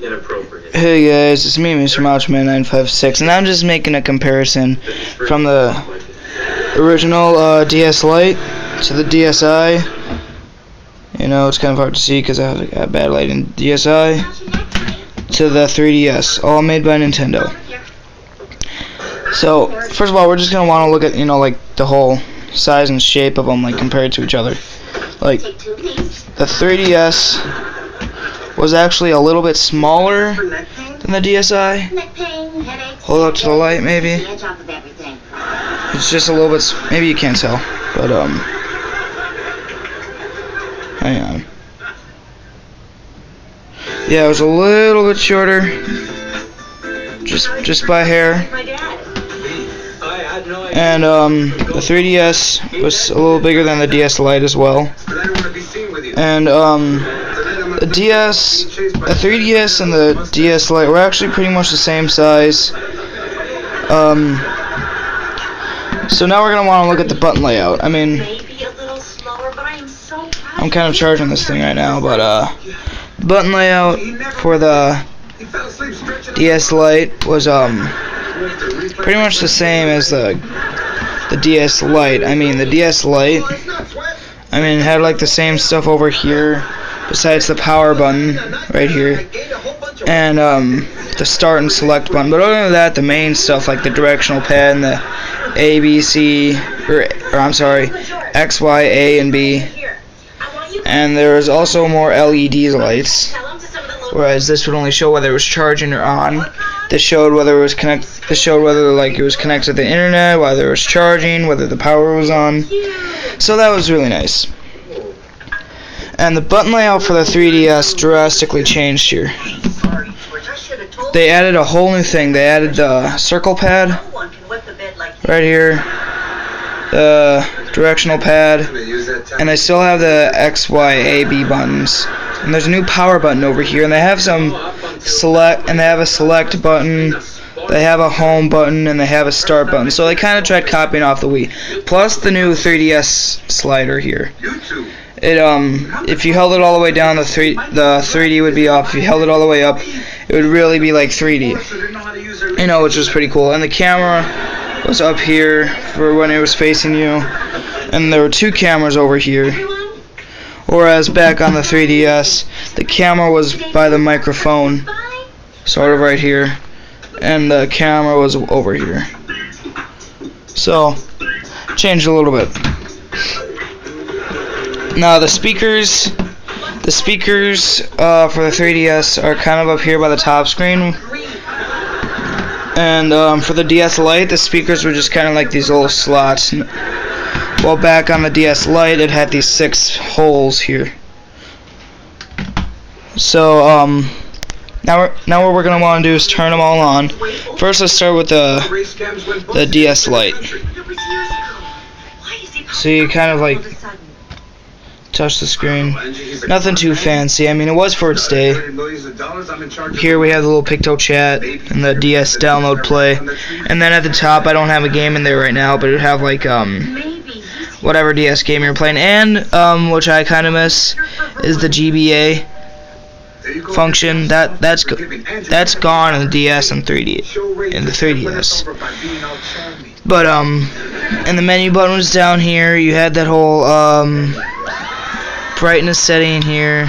inappropriate. Hey guys, it's me, Mr. Mouchman956, and I'm just making a comparison from the original DS Lite to the DSi. You know, it's kind of hard to see because I have a bad light in DSi, to the 3DS, all made by Nintendo. So, first of all, we're just going to want to look at, you know, like, the whole size and shape of them, like, compared to each other. Like, the 3DS was actually a little bit smaller than the DSi. Hold up to the light, maybe. It's just a little bit, maybe you can't tell, but, hang on. Yeah, it was a little bit shorter, just by hair. And the 3DS was a little bigger than the DS Lite as well. And the 3DS and the DS Lite were actually pretty much the same size. So now we're gonna want to look at the button layout. I mean, I'm kind of charging this thing right now, but the button layout for the DS Lite was pretty much the same as the DS Lite. I mean, the DS Lite, it had like the same stuff over here, besides the power button right here, and the start and select button. But other than that, the main stuff like the directional pad and the A, B, C, or I'm sorry, X, Y, A, and B. And there was also more LED lights, whereas this would only show whether it was charging or on. This showed whether it was like it was connected to the internet, whether it was charging, whether the power was on. So that was really nice. And the button layout for the 3DS drastically changed here. They added a whole new thing. They added the circle pad right here, the directional pad, and they still have the X, Y, A, B buttons. And there's a new power button over here, and they have some select, and they have a select button, they have a home button, and they have a start button. So they kind of tried copying off the Wii. Plus the new 3DS slider here. It if you held it all the way down, the 3D would be off. If you held it all the way up, it would really be like 3D. You know, which was pretty cool. And the camera was up here for when it was facing you, and there were two cameras over here. Whereas back on the 3DS, the camera was by the microphone, sort of right here, and the camera was over here. So, changed a little bit. Now the speakers for the 3DS are kind of up here by the top screen. And for the DS Lite, the speakers were just kind of like these little slots. While back on the DS Lite, it had these 6 holes here. So now what we're gonna want to do is turn them all on. First, let's start with the DS Lite. So you kind of like touch the screen. Nothing too fancy. I mean, it was for its day. Here we have the little Picto Chat and the DS download play. And then at the top, I don't have a game in there right now, but it would have like whatever DS game you're playing. And which I kind of miss is the GBA function. That's gone in the DS and 3D in the 3DS. But and the menu button was down here. You had that whole brightness setting here.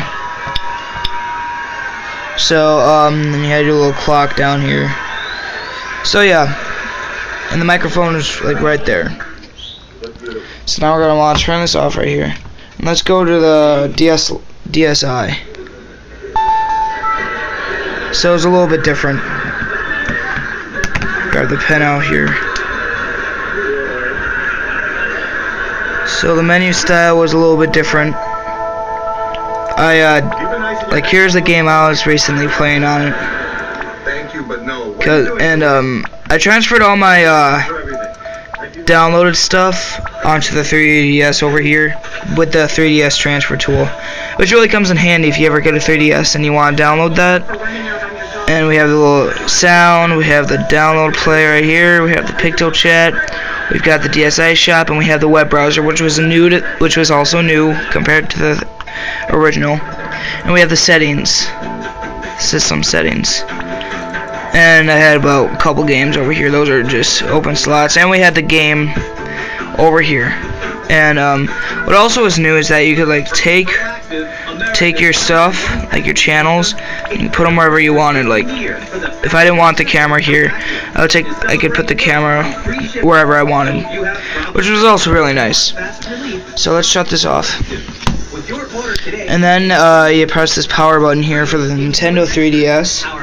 So then you had your little clock down here. So yeah, and the microphone is like right there. So now we're gonna want to turn this off right here. And let's go to the DSi. So it's a little bit different. Grab the pen out here. So the menu style was a little bit different. Like here's the game I was recently playing on it. I transferred all my downloaded stuff onto the 3DS over here with the 3DS transfer tool, which really comes in handy if you ever get a 3DS and you want to download that. And we have the little sound, we have the download play right here, we have the Picto Chat, we've got the DSi shop, and we have the web browser, which was also new compared to the original. And we have the settings system settings. And I had about a couple games over here. Those are just open slots. And we had the game over here. And what also is new is that you could like take your stuff, like your channels, and put them wherever you wanted. Like if I didn't want the camera here, I could put the camera wherever I wanted, which was also really nice. So let's shut this off. And then you press this power button here for the Nintendo 3DS.